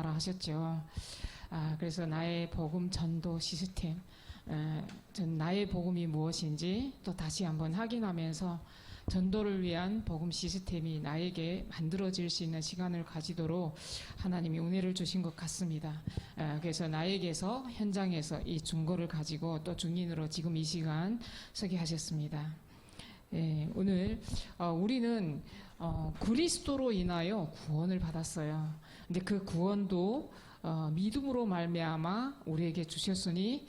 복음화라 하셨죠. 그래서 나의 복음 전도 시스템, 전 나의 복음이 무엇인지 또 다시 한번 확인하면서 전도를 위한 복음 시스템이 나에게 만들어질 수 있는 시간을 가지도록 하나님이 은혜를 주신 것 같습니다. 그래서 나에게서 현장에서 이 중고를 가지고 또 중인으로 지금 이 시간 서게 하셨습니다. 오늘 우리는 그리스도로 인하여 구원을 받았어요. 근데 그 구원도 믿음으로 말미암아 우리에게 주셨으니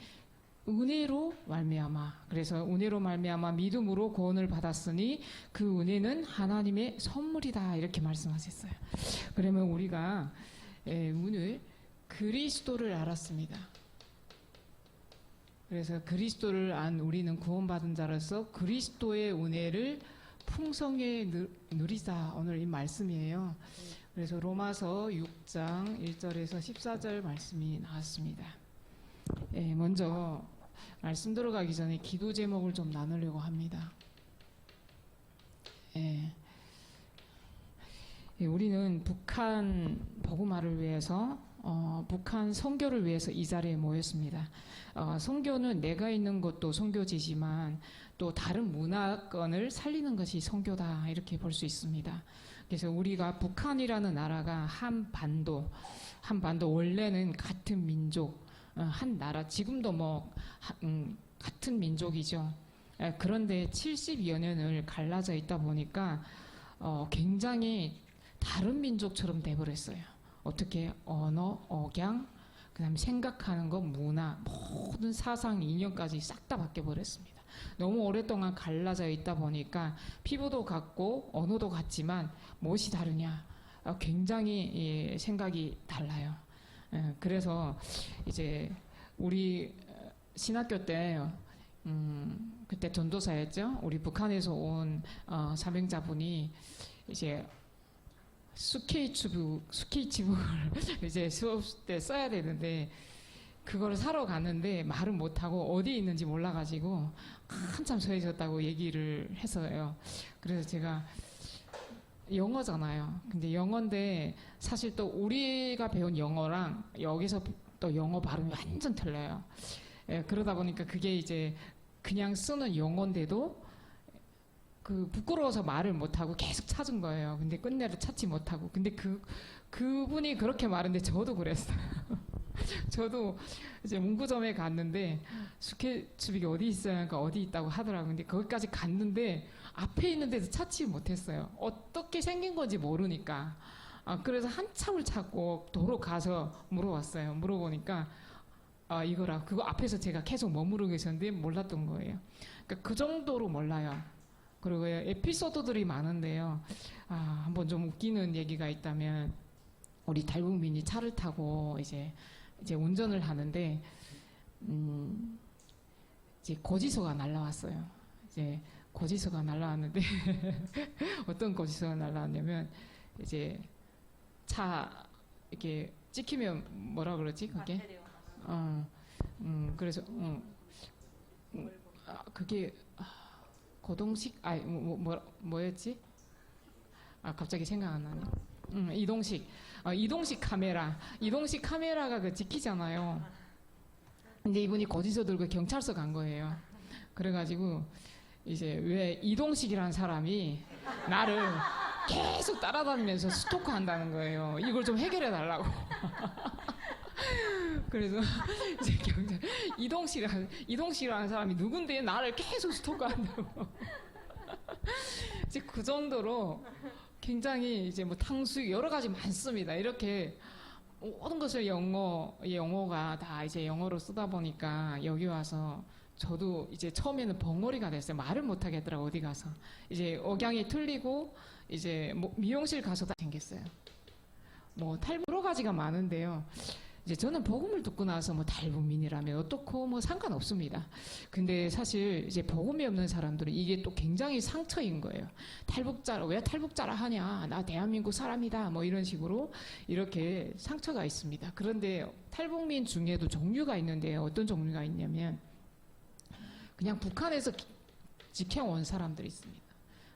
은혜로 말미암아, 그래서 은혜로 말미암아 믿음으로 구원을 받았으니 그 은혜는 하나님의 선물이다, 이렇게 말씀하셨어요. 그러면 우리가 오늘 그리스도를 알았습니다. 그래서 그리스도를 안 우리는 구원받은 자로서 그리스도의 은혜를 풍성히 누리자, 오늘 이 말씀이에요. 그래서 로마서 6장 1절에서 14절 말씀이 나왔습니다. 먼저 말씀 들어가기 전에 기도 제목을 좀 나누려고 합니다. 우리는 북한 복음화를 위해서 북한 선교를 위해서 이 자리에 모였습니다. 선교는 내가 있는 곳도 선교지지만 또 다른 문화권을 살리는 것이 선교다, 이렇게 볼 수 있습니다. 그래서 우리가 북한이라는 나라가 한반도 원래는 같은 민족, 한 나라, 지금도 같은 민족이죠. 그런데 70여 년을 갈라져 있다 보니까 굉장히 다른 민족처럼 돼버렸어요. 어떻게 언어, 억양, 그다음에 생각하는 것, 문화, 모든 사상, 이념까지 싹 다 바뀌어버렸습니다. 너무 오랫동안 갈라져 있다 보니까 피부도 같고 언어도 같지만 무엇이 다르냐? 굉장히 생각이 달라요. 그래서 이제 우리 신학교 때 그때 전도사였죠. 우리 북한에서 온 사명자분이 이제 스케이츠북을 이제 수업 때 써야 되는데 그걸 사러 갔는데 말을 못하고 어디에 있는지 몰라가지고 한참 서 있었다고 얘기를 했어요. 그래서 제가 영어잖아요. 근데 영어인데 사실 또 우리가 배운 영어랑 여기서 또 영어 발음이 완전 틀려요. 그러다 보니까 그게 이제 그냥 쓰는 영어인데도 그 부끄러워서 말을 못하고 계속 찾은 거예요. 근데 끝내를 찾지 못하고. 근데 그분이 그렇게 말했는데 저도 그랬어요. 저도 이제 문구점에 갔는데 스케치북이 어디 있어요? 그러니까 어디 있다고 하더라고요. 근데 거기까지 갔는데 앞에 있는 데도 찾지 못했어요. 어떻게 생긴 건지 모르니까. 그래서 한참을 찾고 도로 가서 물어봤어요. 물어보니까 이거라. 그거 앞에서 제가 계속 머무르고 계셨는데 몰랐던 거예요. 그러니까 그 정도로 몰라요. 그리고 에피소드들이 많은데요. 한번 좀 웃기는 얘기가 있다면 우리 달북민이 차를 타고 이제 운전을 하는데 이제 고지서가 날라왔어요. 이제 고지서가 날라왔는데 어떤 고지서가 날라왔냐면 이제 차 이렇게 찍히면 뭐라 그러지 그게? 그래서 그게 고동식 뭐였지? 갑자기 생각 안 나네. 이동식 카메라가 그 찍히잖아요. 근데 이분이 고지서 들고 경찰서 간 거예요. 그래가지고 이제 왜 이동식이라는 사람이 나를 계속 따라다니면서 스토커한다는 거예요. 이걸 좀 해결해 달라고. 그래서 이제 경찰 이동식이라는 사람이 누군데 나를 계속 스토커한다고. 이제 그 정도로 굉장히 이제 탕수육 여러 가지 많습니다. 이렇게 모든 것을 영어가 다 이제 영어로 쓰다 보니까 여기 와서 저도 이제 처음에는 벙어리가 됐어요. 말을 못 하겠더라고. 어디 가서 이제 억양이 틀리고 이제 미용실 가서 다 생겼어요. 탈북 여러 가지가 많은데요. 이제 저는 복음을 듣고 나서 달북민이라면 어떻고 상관없습니다. 근데 사실 이제 복음이 없는 사람들은 이게 또 굉장히 상처인 거예요. 왜 탈북자라 하냐? 나 대한민국 사람이다. 이런 식으로 이렇게 상처가 있습니다. 그런데 탈북민 중에도 종류가 있는데요. 어떤 종류가 있냐면 그냥 북한에서 지켜온 사람들이 있습니다.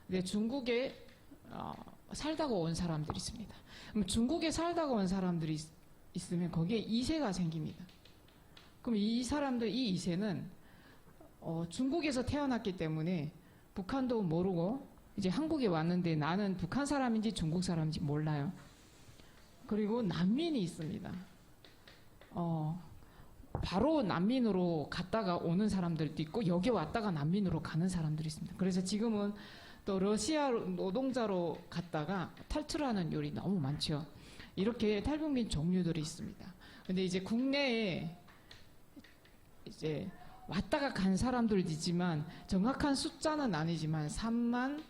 근데 중국에 살다가 온 사람들이 있습니다. 그럼 중국에 살다가 온 사람들이 있으면 거기에 2세가 생깁니다. 그럼 이 사람들 이 2세는 중국에서 태어났기 때문에 북한도 모르고 이제 한국에 왔는데 나는 북한 사람인지 중국 사람인지 몰라요. 그리고 난민이 있습니다. 바로 난민으로 갔다가 오는 사람들도 있고 여기 왔다가 난민으로 가는 사람들이 있습니다. 그래서 지금은 또 러시아 노동자로 갔다가 탈출하는 요리 너무 많죠. 이렇게 탈북민 종류들이 있습니다. 근데 이제 국내에 이제 왔다가 간 사람들이지만 정확한 숫자는 아니지만 3만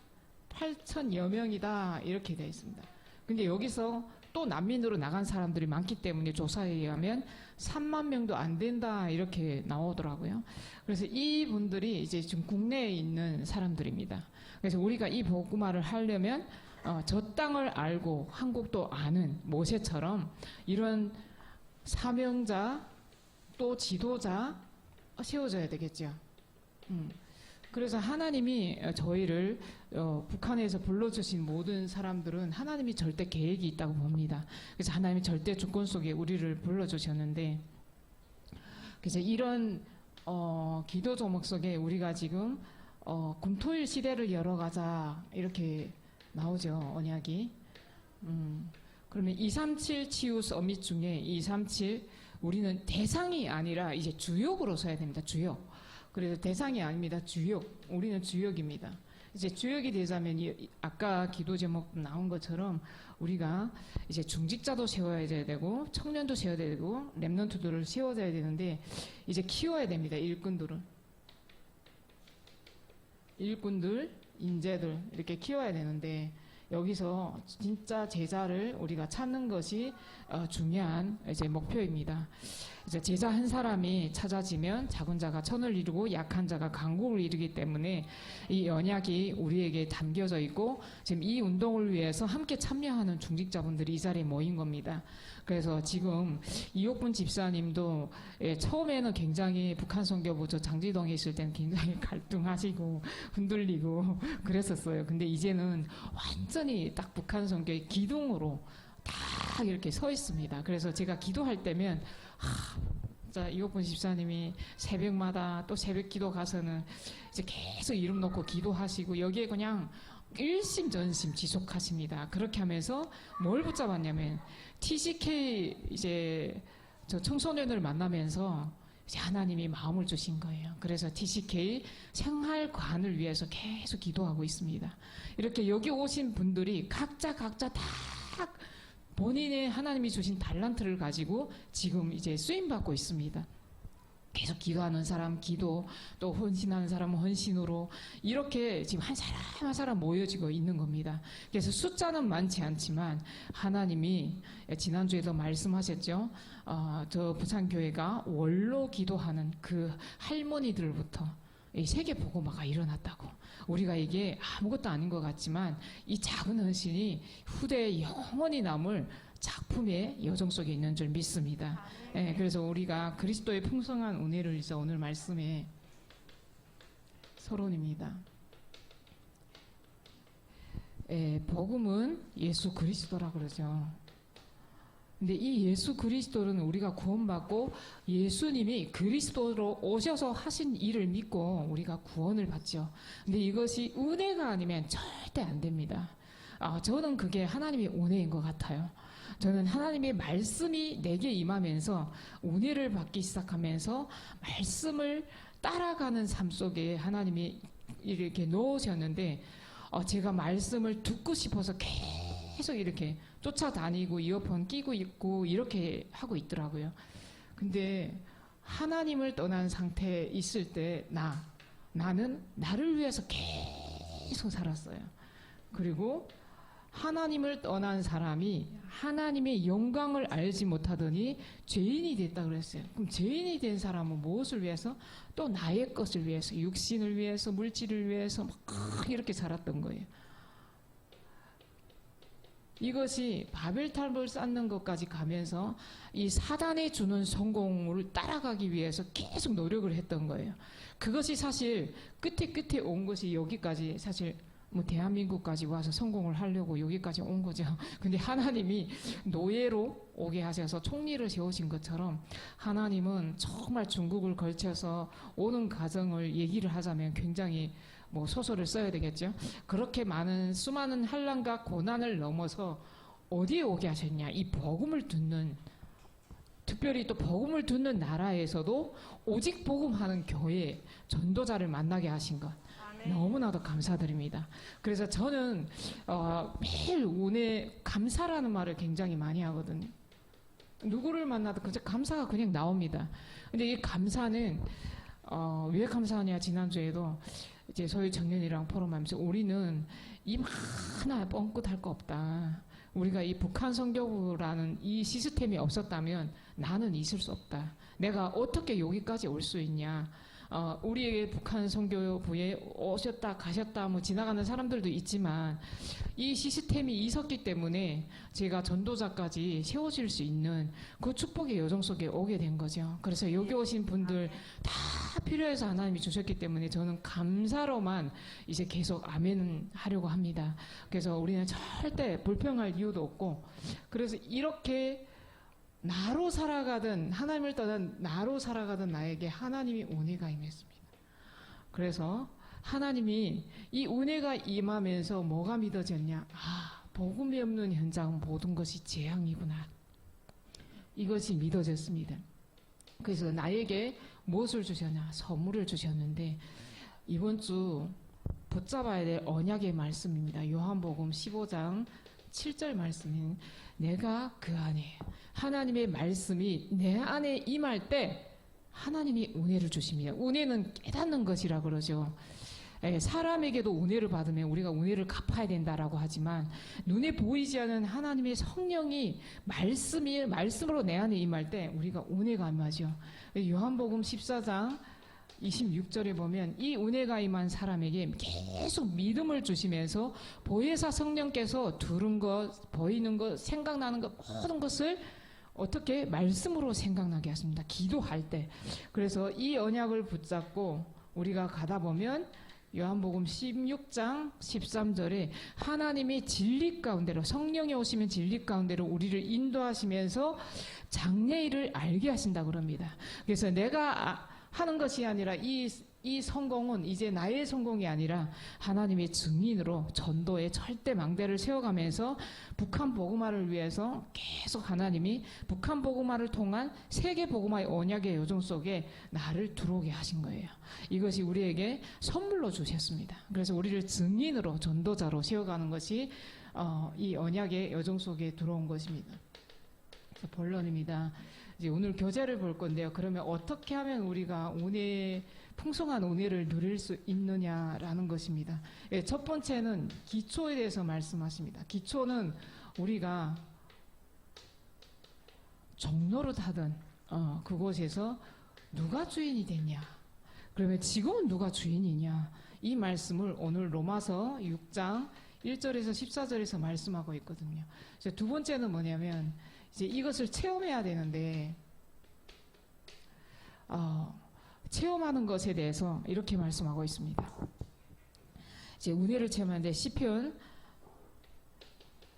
8천여 명이다 이렇게 되어 있습니다. 근데 여기서 또 난민으로 나간 사람들이 많기 때문에 조사에 의하면 3만 명도 안 된다 이렇게 나오더라고요. 그래서 이분들이 이제 지금 국내에 있는 사람들입니다. 그래서 우리가 이 복음화를 하려면 저 땅을 알고 한국도 아는 모세처럼 이런 사명자 또 지도자 세워져야 되겠죠. 그래서 하나님이 저희를 북한에서 불러주신 모든 사람들은 하나님이 절대 계획이 있다고 봅니다. 그래서 하나님이 절대 주권 속에 우리를 불러주셨는데, 그래서 이런 기도 제목 속에 우리가 지금 금토일 시대를 열어가자 이렇게 나오죠, 언약이. 그러면 237 치유 서밋 중에 237 우리는 대상이 아니라 이제 주역으로 서야 됩니다. 주역. 그래서 대상이 아닙니다. 주역. 우리는 주역입니다. 이제 주역이 되자면 아까 기도 제목 나온 것처럼 우리가 이제 중직자도 세워야 되고 청년도 세워야 되고 렘넌트들을 세워줘야 되는데 이제 키워야 됩니다. 일꾼들, 인재들 이렇게 키워야 되는데 여기서 진짜 제자를 우리가 찾는 것이 중요한 이제 목표입니다. 이제 제자 한 사람이 찾아지면 작은 자가 천을 이루고 약한 자가 강국을 이루기 때문에 이 언약이 우리에게 담겨져 있고 지금 이 운동을 위해서 함께 참여하는 중직자분들이 이 자리에 모인 겁니다. 그래서 지금 이옥분 집사님도 처음에는 굉장히 북한 선교부 장지동에 있을 때는 굉장히 갈등하시고 흔들리고 그랬었어요. 근데 이제는 완전히 딱 북한 선교의 기둥으로 딱 이렇게 서 있습니다. 그래서 제가 기도할 때면 자, 이옥분 집사님이 새벽마다 또 새벽 기도 가서는 이제 계속 이름 놓고 기도하시고 여기에 그냥 일심전심 지속하십니다. 그렇게 하면서 뭘 붙잡았냐면 TCK 이제 저 청소년을 만나면서 이제 하나님이 마음을 주신 거예요. 그래서 TCK 생활관을 위해서 계속 기도하고 있습니다. 이렇게 여기 오신 분들이 각자 다 본인의 하나님이 주신 달란트를 가지고 지금 이제 쓰임받고 있습니다. 계속 기도하는 사람 기도, 또 헌신하는 사람은 헌신으로 이렇게 지금 한 사람 한 사람 모여지고 있는 겁니다. 그래서 숫자는 많지 않지만 하나님이 지난주에도 말씀하셨죠. 저 부산교회가 원로 기도하는 그 할머니들부터 이 세계 복음화가 일어났다고. 우리가 이게 아무것도 아닌 것 같지만 이 작은 헌신이 후대에 영원히 남을 작품의 여정 속에 있는 줄 믿습니다. 예, 그래서 우리가 그리스도의 풍성한 은혜를 위해서 오늘 말씀에 서론입니다. 복음은 예수 그리스도라 그러죠. 근데 이 예수 그리스도는 우리가 구원받고 예수님이 그리스도로 오셔서 하신 일을 믿고 우리가 구원을 받죠. 근데 이것이 은혜가 아니면 절대 안 됩니다. 저는 그게 하나님의 은혜인 것 같아요. 저는 하나님의 말씀이 내게 임하면서 은혜를 받기 시작하면서 말씀을 따라가는 삶 속에 하나님이 이렇게 넣으셨는데 제가 말씀을 듣고 싶어서 계속 이렇게 쫓아다니고 이어폰 끼고 있고 이렇게 하고 있더라고요. 근데 하나님을 떠난 상태에 있을 때 나는 나를 위해서 계속 살았어요. 그리고 하나님을 떠난 사람이 하나님의 영광을 알지 못하더니 죄인이 됐다 그랬어요. 그럼 죄인이 된 사람은 무엇을 위해서? 또 나의 것을 위해서, 육신을 위해서, 물질을 위해서 막 이렇게 살았던 거예요. 이것이 바벨탑을 쌓는 것까지 가면서 이 사단이 주는 성공을 따라가기 위해서 계속 노력을 했던 거예요. 그것이 사실 끝에 온 것이 여기까지 사실 뭐 대한민국까지 와서 성공을 하려고 여기까지 온 거죠. 근데 하나님이 노예로 오게 하셔서 총리를 세우신 것처럼 하나님은 정말 중국을 걸쳐서 오는 과정을 얘기를 하자면 굉장히 뭐 소설을 써야 되겠죠. 그렇게 많은 수많은 환난과 고난을 넘어서 어디에 오게 하셨냐? 이 복음을 듣는, 특별히 또 복음을 듣는 나라에서도 오직 복음하는 교회 전도자를 만나게 하신 것, 너무나도 감사드립니다. 그래서 저는 매일 은혜, 감사라는 말을 굉장히 많이 하거든요. 누구를 만나도 그저 감사가 그냥 나옵니다. 근데 이 감사는 왜 감사하냐, 지난주에도 이제 소위 청년이랑 포럼하면서 우리는 입 하나 뻥끗할 거 없다. 우리가 이 북한 선교부라는 이 시스템이 없었다면 나는 있을 수 없다. 내가 어떻게 여기까지 올 수 있냐. 우리의 북한 선교부에 오셨다 가셨다 뭐 지나가는 사람들도 있지만 이 시스템이 있었기 때문에 제가 전도자까지 세워질 수 있는 그 축복의 여정 속에 오게 된 거죠. 그래서 여기 오신 분들 다 필요해서 하나님이 주셨기 때문에 저는 감사로만 이제 계속 아멘 하려고 합니다. 그래서 우리는 절대 불평할 이유도 없고, 그래서 이렇게 나로 살아가든 하나님을 떠난 나로 살아가던 나에게 하나님이 은혜가 임했습니다. 그래서 하나님이 이 은혜가 임하면서 뭐가 믿어졌냐? 복음이 없는 현장은 모든 것이 재앙이구나. 이것이 믿어졌습니다. 그래서 나에게 무엇을 주셨냐? 선물을 주셨는데 이번 주 붙잡아야 될 언약의 말씀입니다. 요한복음 15장 7절 말씀인 내가 그 안에, 하나님의 말씀이 내 안에 임할 때 하나님이 은혜를 주십니다. 은혜는 깨닫는 것이라 그러죠. 사람에게도 은혜를 받으면 우리가 은혜를 갚아야 된다라고 하지만 눈에 보이지 않는 하나님의 성령이 말씀으로 내 안에 임할 때 우리가 은혜가 임하죠. 요한복음 14장 26절에 보면 이 은혜가 임한 사람에게 계속 믿음을 주시면서 보혜사 성령께서 들은 것, 보이는 것, 생각나는 것 모든 것을 어떻게 말씀으로 생각나게 하십니다. 기도할 때. 그래서 이 언약을 붙잡고 우리가 가다 보면 요한복음 16장 13절에 하나님이 진리 가운데로, 성령이 오시면 진리 가운데로 우리를 인도하시면서 장래일을 알게 하신다 그럽니다. 그래서 내가 하는 것이 아니라 이 성공은 이제 나의 성공이 아니라 하나님의 증인으로 전도의 절대 망대를 세워가면서 북한 복음화를 위해서 계속 하나님이 북한 복음화를 통한 세계 복음화의 언약의 여정 속에 나를 들어오게 하신 거예요. 이것이 우리에게 선물로 주셨습니다. 그래서 우리를 증인으로, 전도자로 세워가는 것이 이 언약의 여정 속에 들어온 것입니다. 그래서 본론입니다. 이제 오늘 교재를 볼 건데요. 그러면 어떻게 하면 우리가 풍성한 은혜를 누릴 수 있느냐라는 것입니다. 첫 번째는 기초에 대해서 말씀하십니다. 기초는 우리가 종로를 하던 그곳에서 누가 주인이 됐냐? 그러면 지금은 누가 주인이냐? 이 말씀을 오늘 로마서 6장 1절에서 14절에서 말씀하고 있거든요. 두 번째는 뭐냐면 이제 이것을 체험해야 되는데 체험하는 것에 대해서 이렇게 말씀하고 있습니다. 이제 은혜를 체험하는데 시편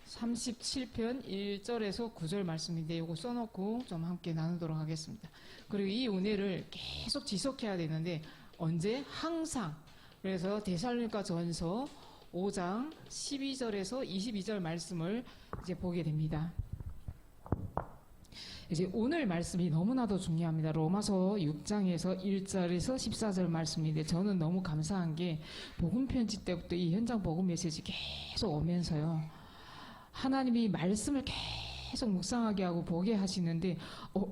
37편 1절에서 9절 말씀인데 이거 써놓고 좀 함께 나누도록 하겠습니다. 그리고 이 은혜를 계속 지속해야 되는데 언제? 항상. 그래서 데살로니가 전서 5장 12절에서 22절 말씀을 이제 보게 됩니다. 이제 오늘 말씀이 너무나도 중요합니다. 로마서 6장에서 1절에서 14절 말씀인데 저는 너무 감사한 게 복음 편지 때부터 이 현장 복음 메시지 계속 오면서요. 하나님이 말씀을 계속 묵상하게 하고 보게 하시는데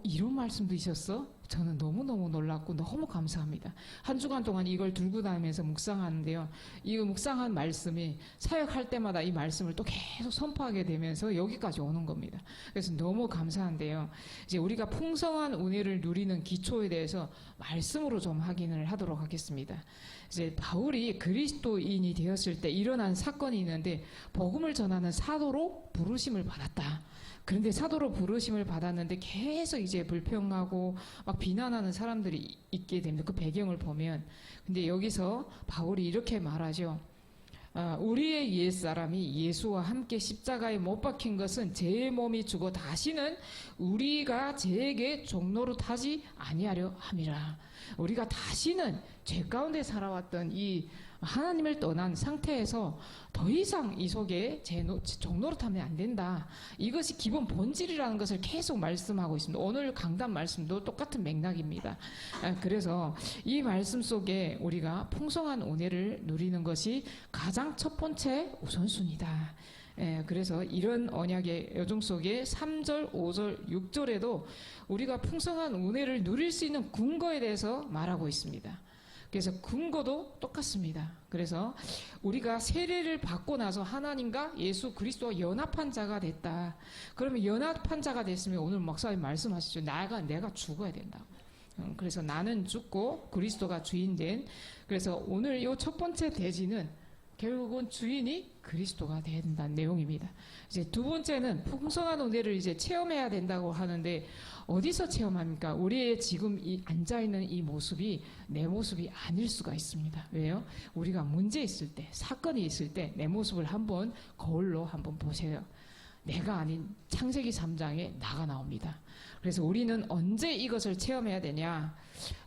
이런 말씀도 있었어? 저는 너무너무 놀랐고 너무 감사합니다. 한 주간 동안 이걸 들고 다니면서 묵상하는데요. 이 묵상한 말씀이 사역할 때마다 이 말씀을 또 계속 선포하게 되면서 여기까지 오는 겁니다. 그래서 너무 감사한데요. 이제 우리가 풍성한 은혜를 누리는 기초에 대해서 말씀으로 좀 확인을 하도록 하겠습니다. 이제 바울이 그리스도인이 되었을 때 일어난 사건이 있는데 복음을 전하는 사도로 부르심을 받았다. 그런데 사도로 부르심을 받았는데 계속 이제 불평하고 막 비난하는 사람들이 있게 됩니다. 그 배경을 보면. 근데 여기서 바울이 이렇게 말하죠. 우리의 옛사람이 예수와 함께 십자가에 못 박힌 것은 제 몸이 죽어 다시는 우리가 제에게 종로로 타지 아니하려 함이라. 우리가 다시는 죄 가운데 살아왔던 이 하나님을 떠난 상태에서 더 이상 이 속에 종로로 타면 안 된다. 이것이 기본 본질이라는 것을 계속 말씀하고 있습니다. 오늘 강단 말씀도 똑같은 맥락입니다. 그래서 이 말씀 속에 우리가 풍성한 은혜를 누리는 것이 가장 첫 번째 우선순위다. 그래서 이런 언약의 여정 속에 3절, 5절, 6절에도 우리가 풍성한 은혜를 누릴 수 있는 근거에 대해서 말하고 있습니다. 그래서 근거도 똑같습니다. 그래서 우리가 세례를 받고 나서 하나님과 예수 그리스도와 연합한 자가 됐다. 그러면 연합한 자가 됐으면 오늘 목사님 말씀하시죠. 내가 죽어야 된다고. 그래서 나는 죽고 그리스도가 주인 된. 그래서 오늘 이 첫 번째 대지는 결국은 주인이 그리스도가 돼야 된다는 내용입니다. 이제 두 번째는 풍성한 은혜를 이제 체험해야 된다고 하는데 어디서 체험합니까? 우리의 지금 이 앉아있는 이 모습이 내 모습이 아닐 수가 있습니다. 왜요? 우리가 문제 있을 때, 사건이 있을 때 내 모습을 한번 거울로 한번 보세요. 내가 아닌 창세기 3장에 나가 나옵니다. 그래서 우리는 언제 이것을 체험해야 되냐?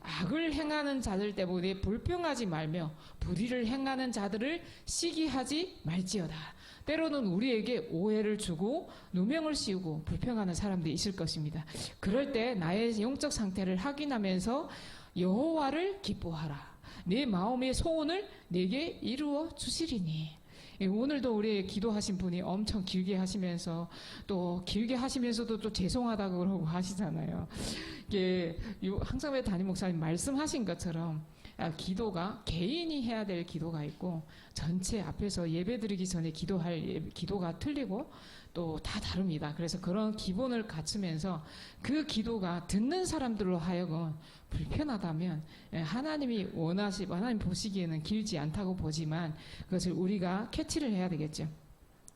악을 행하는 자들 때문에 불평하지 말며 불의를 행하는 자들을 시기하지 말지어다. 때로는 우리에게 오해를 주고 누명을 씌우고 불평하는 사람들이 있을 것입니다. 그럴 때 나의 영적 상태를 확인하면서 여호와를 기뻐하라. 내 마음의 소원을 내게 이루어 주시리니. 오늘도 우리 기도하신 분이 엄청 길게 하시면서 또 길게 하시면서도 또 죄송하다고 그러고 하시잖아요. 이게 항상 담임 목사님 말씀하신 것처럼 기도가 개인이 해야 될 기도가 있고 전체 앞에서 예배드리기 전에 기도할 기도가 틀리고 또 다 다릅니다. 그래서 그런 기본을 갖추면서 그 기도가 듣는 사람들로 하여금 불편하다면 하나님이 하나님 보시기에는 길지 않다고 보지만 그것을 우리가 캐치를 해야 되겠죠.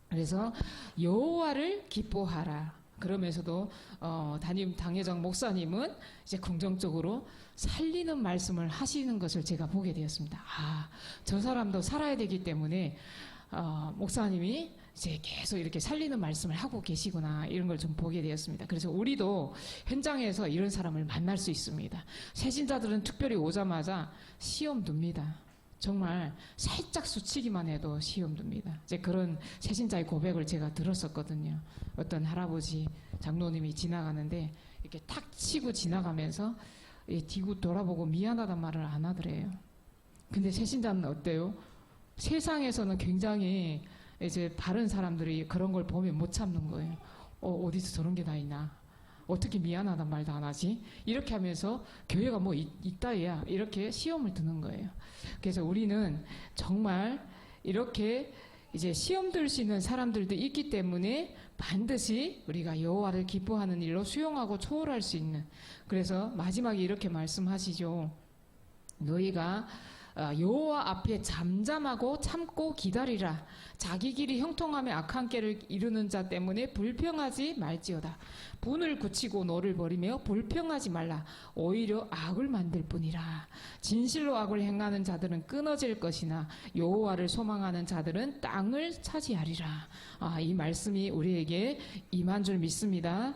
그래서 여호와를 기뻐하라. 그러면서도 담임 당회장 목사님은 이제 긍정적으로 살리는 말씀을 하시는 것을 제가 보게 되었습니다. 저 사람도 살아야 되기 때문에 목사님이 이제 계속 이렇게 살리는 말씀을 하고 계시구나, 이런 걸 좀 보게 되었습니다. 그래서 우리도 현장에서 이런 사람을 만날 수 있습니다. 새신자들은 특별히 오자마자 시험 둡니다. 정말 살짝 스치기만 해도 시험 둡니다. 이제 그런 새신자의 고백을 제가 들었었거든요. 어떤 할아버지 장로님이 지나가는데 이렇게 탁 치고 지나가면서 뒤고 돌아보고 미안하단 말을 안 하더래요. 근데 새신자는 어때요? 세상에서는 굉장히 이제 다른 사람들이 그런 걸 보면 못 참는 거예요. 어디서 저런 게 다 있나? 어떻게 미안하단 말도 안 하지? 이렇게 하면서 교회가 뭐 있다야 이렇게 시험을 드는 거예요. 그래서 우리는 정말 이렇게 이제 시험 들 수 있는 사람들도 있기 때문에 반드시 우리가 여호와를 기뻐하는 일로 수용하고 초월할 수 있는. 그래서 마지막에 이렇게 말씀하시죠. 너희가 여호와 앞에 잠잠하고 참고 기다리라. 자기 길이 형통하며 악한 길을 이루는 자 때문에 불평하지 말지어다. 분을 굳히고 너를 버리며 불평하지 말라. 오히려 악을 만들 뿐이라. 진실로 악을 행하는 자들은 끊어질 것이나 여호와를 소망하는 자들은 땅을 차지하리라. 이 말씀이 우리에게 임한 줄 믿습니다.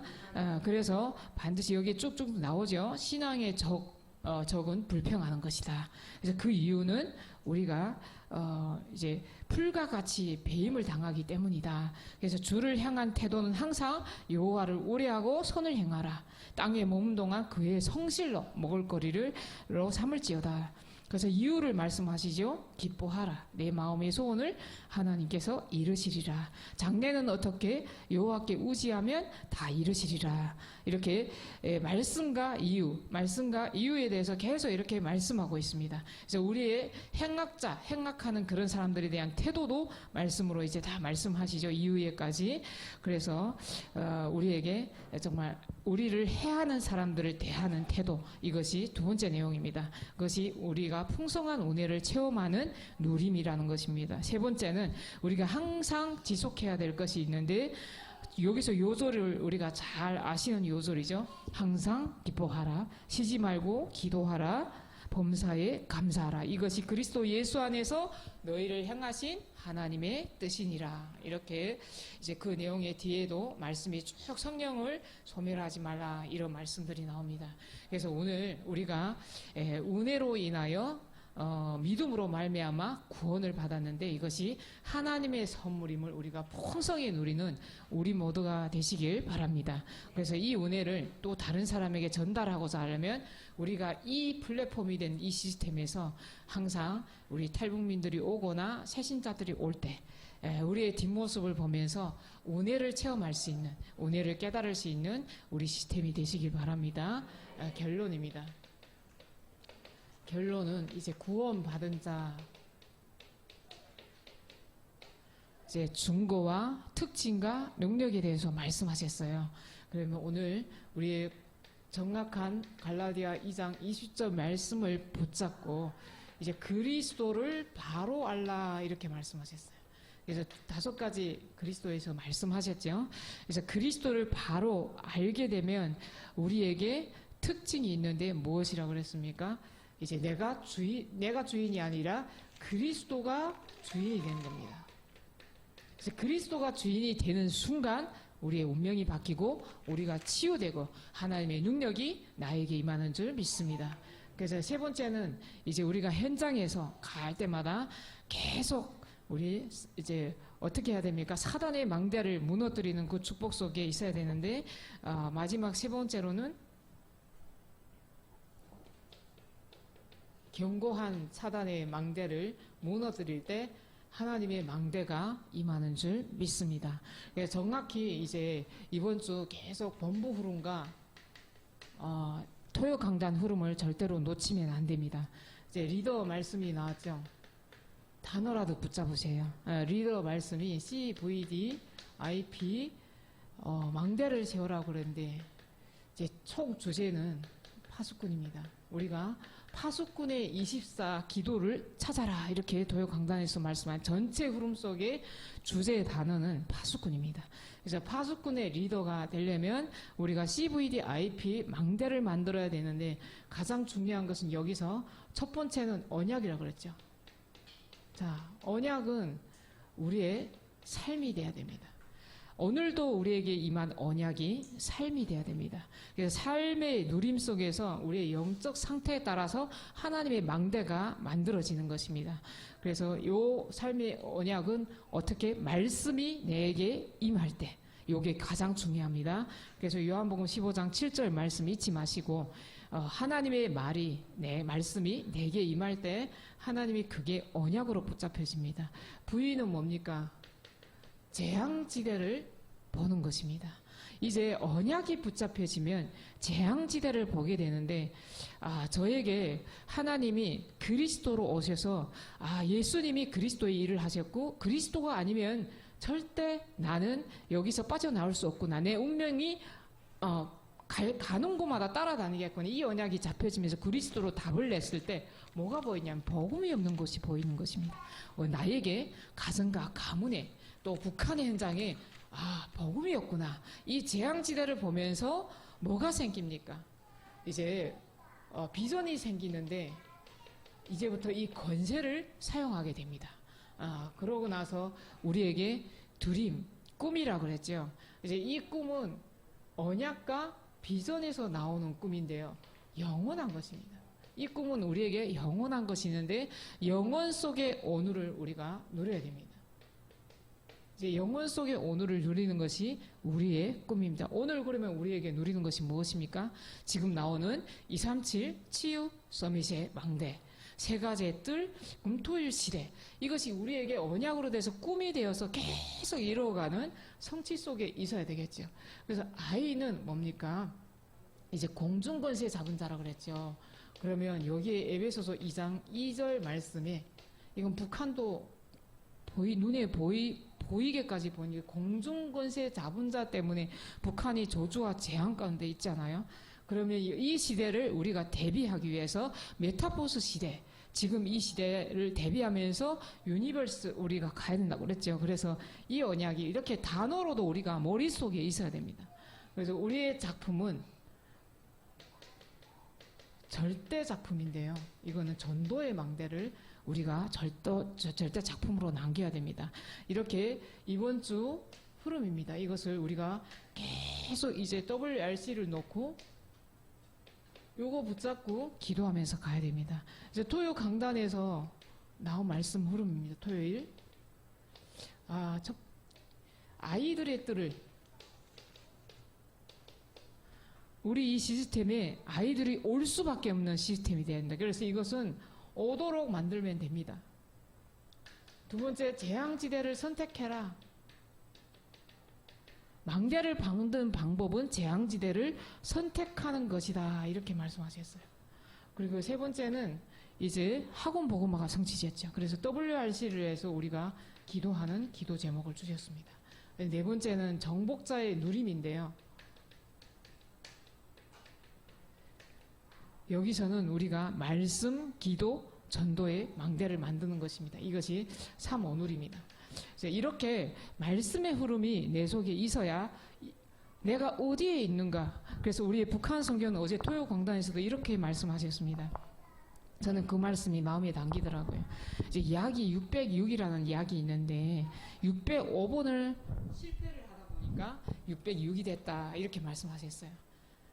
그래서 반드시 여기 쭉쭉 나오죠. 신앙의 적은 불평하는 것이다. 그래서 그 이유는 우리가 이제 풀과 같이 배임을 당하기 때문이다. 그래서 주를 향한 태도는 항상 여호와를 우려하고 선을 행하라. 땅에 머문 동안 그의 성실로 먹을거리를 삼을지어다. 그래서 이유를 말씀하시죠. 기뻐하라. 내 마음의 소원을 하나님께서 이루시리라. 장래는 어떻게? 여호와께 의지하면 다 이루시리라. 이렇게 말씀과 이유에 대해서 계속 이렇게 말씀하고 있습니다. 그래서 우리의 행악하는 그런 사람들에 대한 태도도 말씀으로 이제 다 말씀하시죠. 이유에까지. 그래서 우리에게 정말 우리를 해하는 사람들을 대하는 태도, 이것이 두 번째 내용입니다. 그것이 우리가 풍성한 은혜를 체험하는 누림이라는 것입니다. 세 번째는 우리가 항상 지속해야 될 것이 있는데, 여기서 요절을 우리가 잘 아시는 요절이죠. 항상 기뻐하라. 쉬지 말고 기도하라. 범사에 감사하라. 이것이 그리스도 예수 안에서 너희를 향하신 하나님의 뜻이니라. 이렇게 이제 그 내용의 뒤에도 말씀이 쭉 성령을 소멸하지 말라 이런 말씀들이 나옵니다. 그래서 오늘 우리가 은혜로 인하여 믿음으로 말미암아 구원을 받았는데 이것이 하나님의 선물임을 우리가 풍성히 누리는 우리 모두가 되시길 바랍니다. 그래서 이 은혜를 또 다른 사람에게 전달하고자 하려면 우리가 이 플랫폼이 된 이 시스템에서 항상 우리 탈북민들이 오거나 새신자들이 올 때 우리의 뒷모습을 보면서 은혜를 체험할 수 있는, 은혜를 깨달을 수 있는 우리 시스템이 되시길 바랍니다. 결론입니다. 결론은 이제 구원받은 자 이제 증거와 특징과 능력에 대해서 말씀하셨어요. 그러면 오늘 우리의 정확한 갈라디아 2장 20절 말씀을 붙잡고 이제 그리스도를 바로 알라 이렇게 말씀하셨어요. 그래서 5가지 그리스도에서 말씀하셨죠. 그래서 그리스도를 바로 알게 되면 우리에게 특징이 있는데 무엇이라고 그랬습니까? 이제 내가 주인이 아니라 그리스도가 주인이 되는 겁니다. 그래서 그리스도가 주인이 되는 순간 우리의 운명이 바뀌고 우리가 치유되고 하나님의 능력이 나에게 임하는 줄 믿습니다. 그래서 세 번째는 이제 우리가 현장에서 갈 때마다 계속 우리 이제 어떻게 해야 됩니까? 사단의 망대를 무너뜨리는 그 축복 속에 있어야 되는데 마지막 세 번째로는 견고한 사단의 망대를 무너뜨릴 때 하나님의 망대가 임하는 줄 믿습니다. 정확히 이제 이번 주 계속 본부 흐름과 토요 강단 흐름을 절대로 놓치면 안 됩니다. 이제 리더 말씀이 나왔죠. 단어라도 붙잡으세요. 리더 말씀이 CVD, IP 망대를 세우라고 그랬는데 이제 총 주제는 파수꾼입니다. 우리가 파수꾼의 24 기도를 찾아라 이렇게 도요강단에서 말씀한 전체 흐름 속의 주제의 단어는 파수꾼입니다. 그래서 파수꾼의 리더가 되려면 우리가 CVD, IP 망대를 만들어야 되는데 가장 중요한 것은 여기서 첫 번째는 언약이라고 그랬죠. 자, 언약은 우리의 삶이 돼야 됩니다. 오늘도 우리에게 임한 언약이 삶이 돼야 됩니다. 그래서 삶의 누림 속에서 우리의 영적 상태에 따라서 하나님의 망대가 만들어지는 것입니다. 그래서 이 삶의 언약은 어떻게 말씀이 내게 임할 때 이게 가장 중요합니다. 그래서 요한복음 15장 7절 말씀 잊지 마시고 하나님의 말씀이 내게 임할 때 하나님이 그게 언약으로 붙잡혀집니다. 부인은 뭡니까? 재앙지대를 보는 것입니다. 이제 언약이 붙잡혀지면 재앙지대를 보게 되는데 저에게 하나님이 그리스도로 오셔서 예수님이 그리스도의 일을 하셨고 그리스도가 아니면 절대 나는 여기서 빠져나올 수 없구나. 내 운명이 가는 곳마다 따라다니겠구나. 이 언약이 잡혀지면서 그리스도로 답을 냈을 때 뭐가 보이냐면 복음이 없는 것이 보이는 것입니다. 나에게 가정과 가문에 또 북한의 현장에 복음이 없구나. 이 재앙지대를 보면서 뭐가 생깁니까? 이제 비전이 생기는데 이제부터 이 권세를 사용하게 됩니다. 그러고 나서 우리에게 드림, 꿈이라고 그랬죠. 이제 이 꿈은 언약과 비전에서 나오는 꿈인데요. 영원한 것입니다. 이 꿈은 우리에게 영원한 것이 있는데 영원 속의 오늘을 우리가 누려야 됩니다. 이제 영원 속의 오늘을 누리는 것이 우리의 꿈입니다. 오늘 그러면 우리에게 누리는 것이 무엇입니까? 지금 나오는 237 치유 서밋의 망대, 세 가지의 뜰, 금토일 시대, 이것이 우리에게 언약으로 돼서 꿈이 되어서 계속 이루어가는 성취 속에 있어야 되겠죠. 그래서 I는 뭡니까? 이제 공중권세 잡은 자라고 그랬죠. 그러면 여기에 에베소서 2장 2절 말씀에 이건 북한도 눈에 보이게까지 보니 공중권세 잡은 자 때문에 북한이 저주와 재앙 가운데 있잖아요. 그러면 이 시대를 우리가 대비하기 위해서 메타포스 시대, 지금 이 시대를 대비하면서 유니버스 우리가 가야 된다고 그랬죠. 그래서 이 언약이 이렇게 단어로도 우리가 머릿속에 있어야 됩니다. 그래서 우리의 작품은 절대 작품인데요. 이거는 전도의 망대를 우리가 절대 작품으로 남겨야 됩니다. 이렇게 이번 주 흐름입니다. 이것을 우리가 계속 이제 WRC를 놓고 요거 붙잡고 기도하면서 가야 됩니다. 이제 토요 강단에서 나온 말씀 흐름입니다. 토요일. 아이들의 뜰을, 우리 이 시스템에 아이들이 올 수밖에 없는 시스템이 되어야 된다. 그래서 이것은 오도록 만들면 됩니다. 두 번째, 재앙지대를 선택해라. 망대를 박는 방법은 재앙지대를 선택하는 것이다. 이렇게 말씀하셨어요. 그리고 세 번째는 이제 학원 복음화가 성취됐죠. 그래서 WRC를 해서 우리가 기도하는 기도 제목을 주셨습니다. 네 번째는 정복자의 누림인데요. 여기서는 우리가 말씀, 기도, 전도의 망대를 만드는 것입니다. 이것이 3오눌입니다. 이렇게 말씀의 흐름이 내 속에 있어야 내가 어디에 있는가. 그래서 우리의 북한 성경은 어제 토요 강단에서도 이렇게 말씀하셨습니다. 저는 그 말씀이 마음에 담기더라고요. 이제 이야기 606이라는 이야기 있는데 605번을 실패를 하다 보니까 606이 됐다. 이렇게 말씀하셨어요.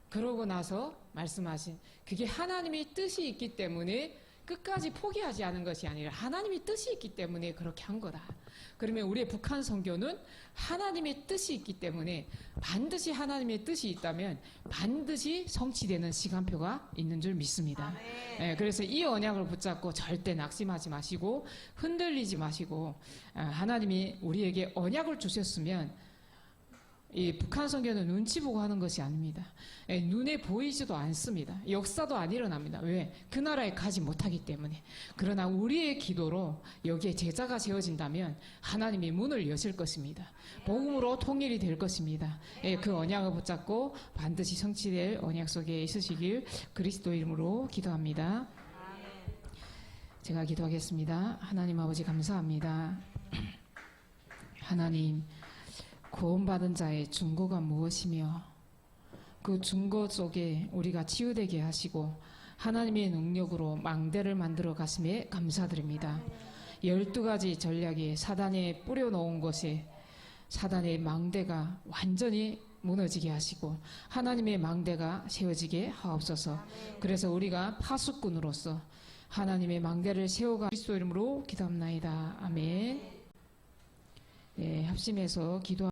그러고 나서 말씀하신 그게 하나님의 뜻이 있기 때문에 끝까지 포기하지 않은 것이 아니라 하나님의 뜻이 있기 때문에 그렇게 한 거다. 그러면 우리의 북한 선교는 하나님의 뜻이 있기 때문에 반드시 하나님의 뜻이 있다면 반드시 성취되는 시간표가 있는 줄 믿습니다. 네, 그래서 이 언약을 붙잡고 절대 낙심하지 마시고 흔들리지 마시고 하나님이 우리에게 언약을 주셨으면 이 북한 선교는 눈치 보고 하는 것이 아닙니다. 눈에 보이지도 않습니다. 역사도 안 일어납니다. 왜? 그 나라에 가지 못하기 때문에. 그러나 우리의 기도로 여기에 제자가 세워진다면 하나님이 문을 여실 것입니다. 복음으로 통일이 될 것입니다. 그 언약을 붙잡고 반드시 성취될 언약 속에 있으시길 그리스도 이름으로 기도합니다. 제가 기도하겠습니다. 하나님 아버지 감사합니다. 하나님, 구원받은 자의 증거가 무엇이며 그 증거 속에 우리가 치유되게 하시고 하나님의 능력으로 망대를 만들어 가심에 감사드립니다. 12가지 전략이 사단에 뿌려놓은 것에 사단의 망대가 완전히 무너지게 하시고 하나님의 망대가 세워지게 하옵소서. 그래서 우리가 파수꾼으로서 하나님의 망대를 세워가 그리스도 이름으로 기도합나이다. 아멘. 네, 합심해서 기도